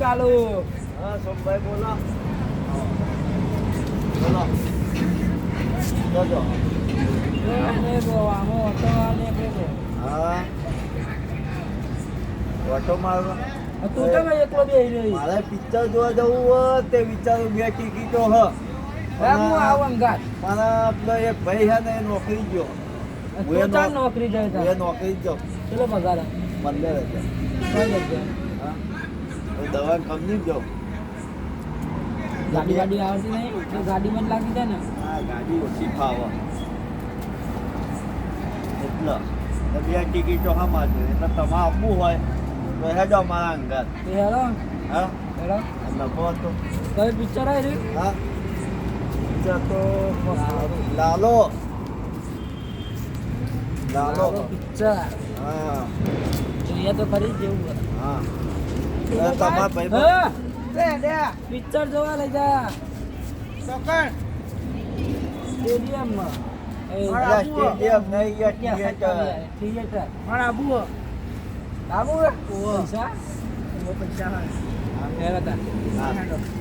ચાલુ. હા સોમભાઈ બોલો. બોલો. જોજો. ને ગોવાનો ઓટો આને પેલો. હા. ઓટો મારવા. તું કેમ એકલો બેહી રહ્યો? મારે પિક્ચર જોવા જવું હોય તે વિચારું 2 ટિકિટો હ. હું આવું ઘાટ. મારા આપણો એક ભાઈ છે ને એ નોકરી ગયો. તું ચાલ નોકરી જાય એ નોકરી ગયો. ચલો પગાર 15,000. હા. દવા કંપની ગયો. ગાડી આવતી નહીં તો ગાડીમાં જ લાગી જાય ને. હા ગાડી ઓછી ફાવે એટલે 2 ટિકિટો હા મારે એટલે તમારે આપવું હોય તો હેડો મારા અંગત. હેરો હા હેરો નફો હતો. કઈ પિક્ચર આવી રહ્યું? હા પિક્ચર તો લાલો લાલો પિક્ચર. હા જોઈએ તો ખરી જેવું. હા તમારા ભાઈ પિક્ચર જોવા લઈ જા સ્ટેડિયમમાં. સ્ટેડિયમ નહીં થિયેટર. થિયેટર મારા આબુ પૈસા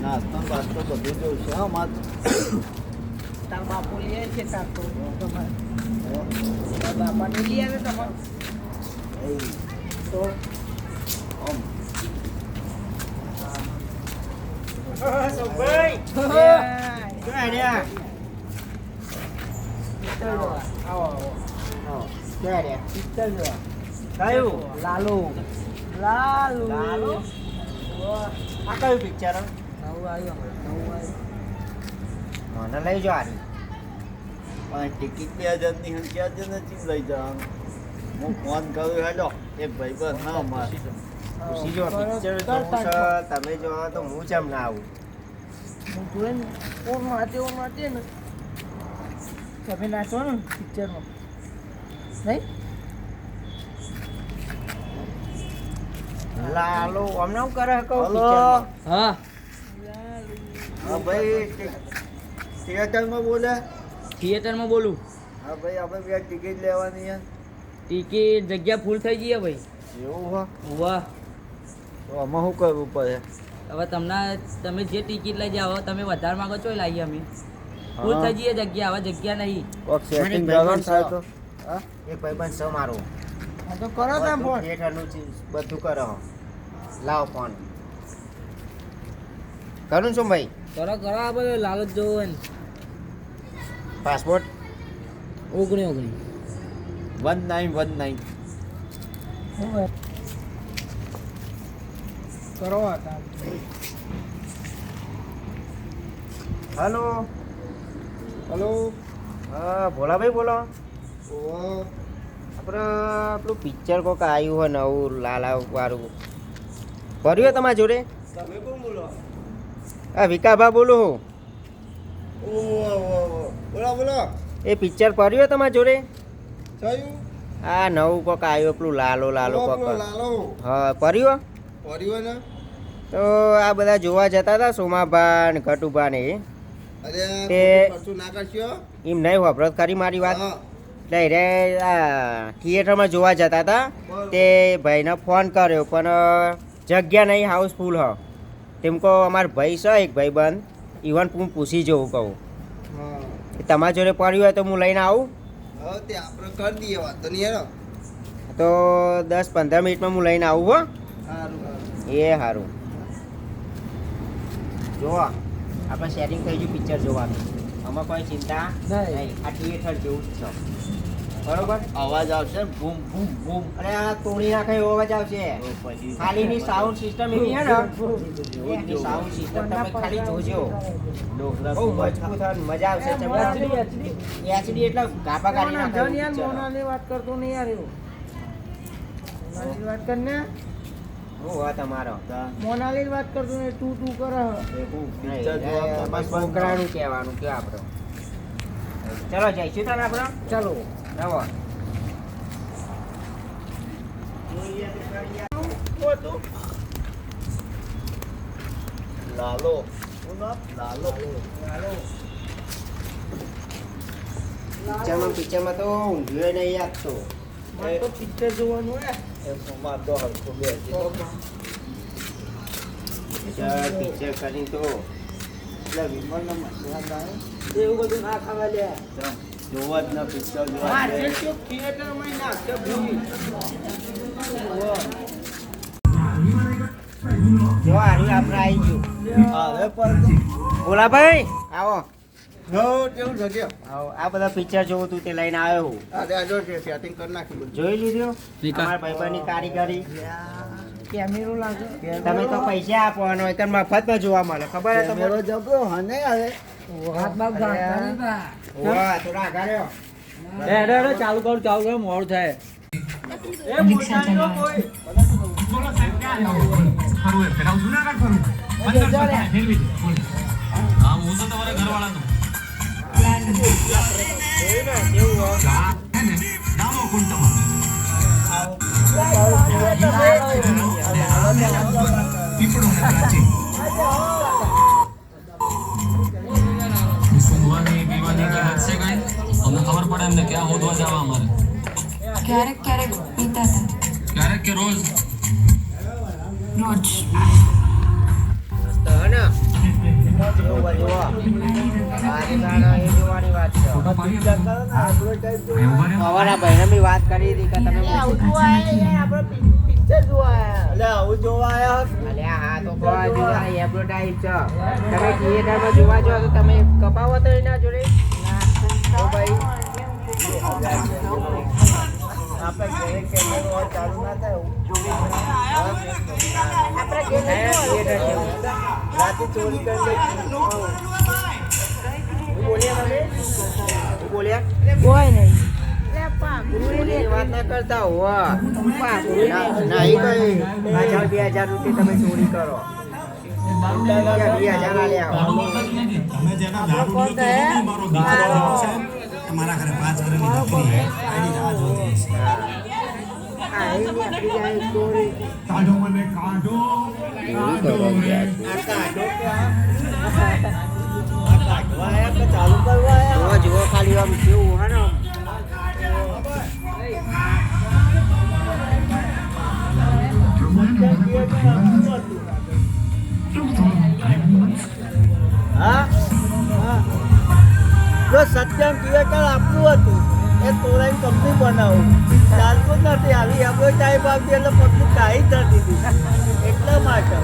નાસ્તો બાસ્તો બધું જોઉં છે હા માત્ર તાર બાપુ લઈ આવે છે તાર તો બાપા ને લઈ આવે તમારે તો લાલુ લાલુ લાલુ આ કયું પિક્ચર નવું આવ્યું. મને લઈ જાઓ આની પણ ટિકિટ 2,000ની સંખ્યા જ નથી લઈ જવાનું. હું ફોન કરું હેડો એક ભાઈ પર હા મારે ખુશી જો પિક્ચર જોવું છે તમે જો તો હું જેમ ના આવું હું જોઈને ઓર માટે ને તમે નાચો ને પિક્ચરમાં નહીં લાલો અમને હું કરે કહું હલો. હા હા ભાઈ થિયેટરમાં બોલે. થિયેટરમાં બોલું. હા ભાઈ આપણે 2 ટિકિટ લેવાની છે. ટિકિટ જગ્યા ફૂલ થઈ ગઈ ભાઈ. એવું હા વાહ તો આમાં શું કરવું પડે? હવે તમે જે ટિકિટ લઈ જાઓ તમે વધારે માંગો છો લાવીએ અમે ફૂલ થઈ જઈએ જગ્યા હવે જગ્યા નહીં. કોક સેટિંગ મને કરવાનું થાય તો હા એક ભાઈબંધ છે મારો તો કરો થિયેટરનું બધું કરો લાવો ફોન કરું છું ભાઈ કરો આ બધું લાલચ જોવો ને પાસપોર્ટ ઓગણી 1919 કરો હલો હલો હા ભોલાભાઈ બોલો આપણે આપણું પિક્ચર કોક આવ્યું હોય નવું લાલા વાળું ભર્યું હોય તમારા જોડે તમે કોણ બોલો? હા વિકાભા બોલું હું બોલો બોલો એ પિક્ચર ભર્યું હોય તમારા જોડે થયું આ નવું કોક આવ્યું પેલું લાલો લાલો કોક લાલો હા ભર્યું પડ્યું ને તો આ બધા જોવા જતા હતા સોમાભા ને ઘટુભા ને એ અરે તે- કશું ના કરશો એમ નહીં વાપરત ખરી મારી વાત હા એટલે રે આ થિયેટરમાં જોવા જતા હતા તે ભાઈને ફોન કર્યો પણ જગ્યા નહીં હાઉસફુલ હ તેમ કહો અમારા ભાઈ છે એક ભાઈબંધ ઇવન હું પૂછી જોઉં કહું હા કે તમારા જોડે પડ્યું હોય તો હું લઈને આવું હવે તે આપણે કરી દઈએ વાતો નહીં હેરો તો 10-15 મિનિટમાં હું લઈને આવું હો સારું એ સારું જોવા આપણે સેટિંગ થઈ ગયું પિક્ચર જોવાનું આમાં કોઈ ચિંતા નહીં. નહીં આ થિયેટર જેવું જ છે બરોબર અવાજ આવશે બૂમ બૂમ બૂમ અરે આ તોડી નાખે એવો અવાજ આવશે પછી ખાલીની સાઉન્ડ સિસ્ટમ એવી હે ને એની સાઉન્ડ સિસ્ટમ તમે ખાલી જોજો ડોકલા બહુ મજબૂત અને મજા આવશે તમને એચડી એટલે ગાભા કાઢી નાખે એવું picture. મોનાલી વાત કરતો નહીં યાર એવું મોનાલી વાત કર ને શું હોય તમારો મોનાલી વાત કરતો ને તું કરે પિક્ચર જોવા બસ છોકરાનું કહેવાનું કે આપણે ચલો જઈશું તાને આપણે ચાલો રવો લાલો શું નામ? લાલો પિક્ચરમાં તો ઊંઘ્યો નહીં યાદ તો મારે તો પિક્ચર જોવાનું હે એ સોમવાર તો હરખું બેસી. પિક્ચર કરી તો એટલે વિમલનો મતલબ આવે એવું બધું ના ખાવા લે જોવા જ ના પિક્ચર જોવા જ નહીં. જો હારું આપણે આવી ગયું હવે પણ બોલા ભાઈ આવો હો કેવું જગ્યા આવો આ બધા પિક્ચર જોવું તું તે લઈને આવ્યો હું અરે આ જો સેટિંગ કરી નાખી બધું. જોઈ લીધું નિકાલ. અમારા ભાઈબંધની કારીગરી કેમેરો લાગે તમે તો પૈસા આપો અને એક મફતમાં જોવા મળે ખબર હે કેમેરો તમને જબરો હને આવે હાથ બાગ વાહ થોડા આગળ રહ્યો ચાલુ કરું મોડું થાય રિક્ષા ચલાવો ફરવું એ પેલા જુનાગઢ ફરવું 1500 થાય ફેરવી દે બોલ. હા હું તો તમારા ઘરવાળાનો જોયું ને કેવું હોય હા હે ને ડામો કુંટમાં પીપળો ને પ્રાચી સુંઘવાની પીવાની કઈ હદ છે કઈ અમને ખબર પડે એમને ક્યાં હોદવા જવા અમારે ક્યારેક ક્યારેક પીતા હતા ક્યારેક કે રોજ રોજ તો હે ને જોવા જોવા આ તારા એ જોવાની વાત છે અમારા ભાઈને બી વાત કરી હતી કે તમે એટલે આવું જોવા આયા અલ્યા હા તો કહો જોવા એડવર્ટાઇઝ છે તમે થિયેટરમાં જોવા જાઓ તો તમે કપાવો તો એના જોડે તો ભાઈ આપણે ઘરે કેમેરો ચાલુ ના થાય આપણે થિયેટર જેવું રાતે ચોરી કરી લે શું બોલ્યા તમે શું બોલ્યા કોઈ નહીં ગુરુની વાત ના કરતા હોવા નહીં કઈ 1000-2000 રૂપિયા તમે ચોરી કરો 20,000 આલ્યા હો. તમે જેના દારૂ લ્યો તો મારો દીકરો છે તમારા ઘરે 5 વર્ષની દીકરી છે એની રાહ જોતી છે આ એ નીકળી જાય ચોરી. કાઢો મને કાઢો કાઢો રે આ કાઢો ક્યાં આ કાઢવા આયા કે ચાલુ કરવા આયા જુઓ જુઓ ખાલી આમ કેવું હે ને હા જો સત્યમ થિયેટર આપવું હતું એ તોરાઈ કંપની બનાવું ચાલતું જ નથી આવી આપણે ટાઈપ આપી એટલે પબ્લિક કાંઈ જ નથી દીધી એટલા માટે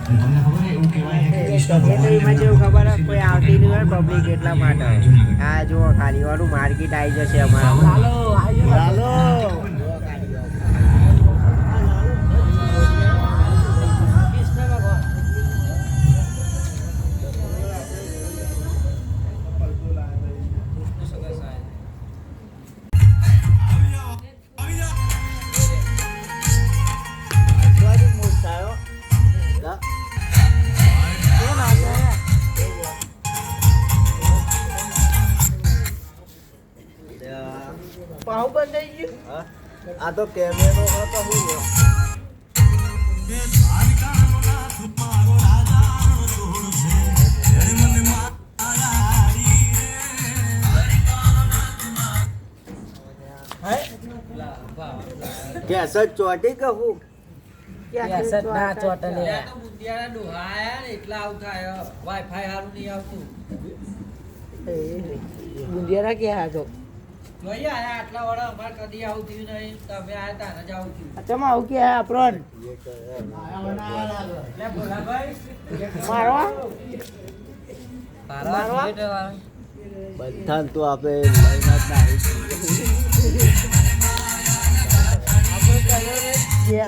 તમને ખબર છે એવું કહેવાય છે કે એ તો એમાં જેવું ખબર હે, કોઈ આવતી નહીં હોય પબ્લિક એટલા માટે આ જુઓ ખાલી વાળું માર્કેટ આવી જશે અમારા ચાલો આ તો કેમેરો હતો હું કેસેટ ચોટી કે હું ના ચોટલે એટલા આવું થાય વાઈફાઈ સારું નહીં આવતું ગુંદિયારા ક્યાં હતો જોઈએ આયા આટલા વડા અમારે કદી આવું થયું નહીં તમે આયા તાને જ આવું થયું તમે આવું ક્યાં આપણો લે ભોલાભાઈ મારવા મારવા બધા તો આપણે લઈને જ ના આવી છીએ.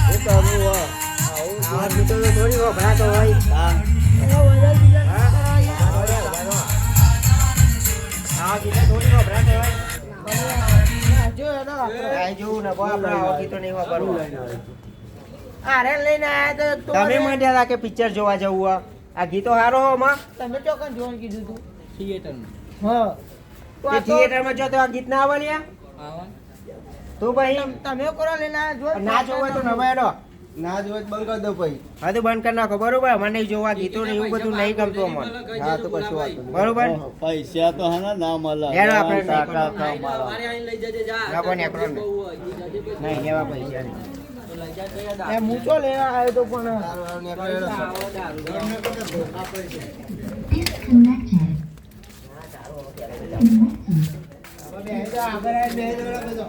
શું કરવું હો? આવા ગીતો તો થોડી વપરાતો હોય હા. આવા ગીતો થોડી વપરાતો હોય કાંઈ જોવું ને બહુ આપણે આવા ગીતો નહીં વાપરવું આરે લઈને આયા તો તમે માંડ્યા હતા કે પિક્ચર જોવા જવું હોય આ ગીતો સારો હો માં તમે ચોકન જોવાનું કીધું તું થિયેટરમાં હા તો તે આ તો થિયેટરમાં જો તો આ ગીત ના આવે લ્યા આવા તો ભાઈ તમે કરો લઈને આયા જો ના જોવું હોય તો નવાયડો ના જોઈ બંધ કરી દો ભાઈ. હા તો બંધ કરી નાખો બરોબર. મને નહીં જોવા ગીતો ને એવું બધું નહીં ગમતું અમને. હા તો કશું વાત નહીં. બરોબર. પૈસા તો હે ને ના મળે. યાર આપણે કાકા મારા. વારે આઈને લઈ જજે જા. ના પણ એકલો ને. બહુ હોય, ઈ જજે પછી. નહીં લેવા પૈસા નહીં. તો લઈ જા તો યાર એ મૂચો લેવા આવ્યો તો પણ દારૂ આવો, દારૂ આવો. આગળ આવીને બે જણા બધો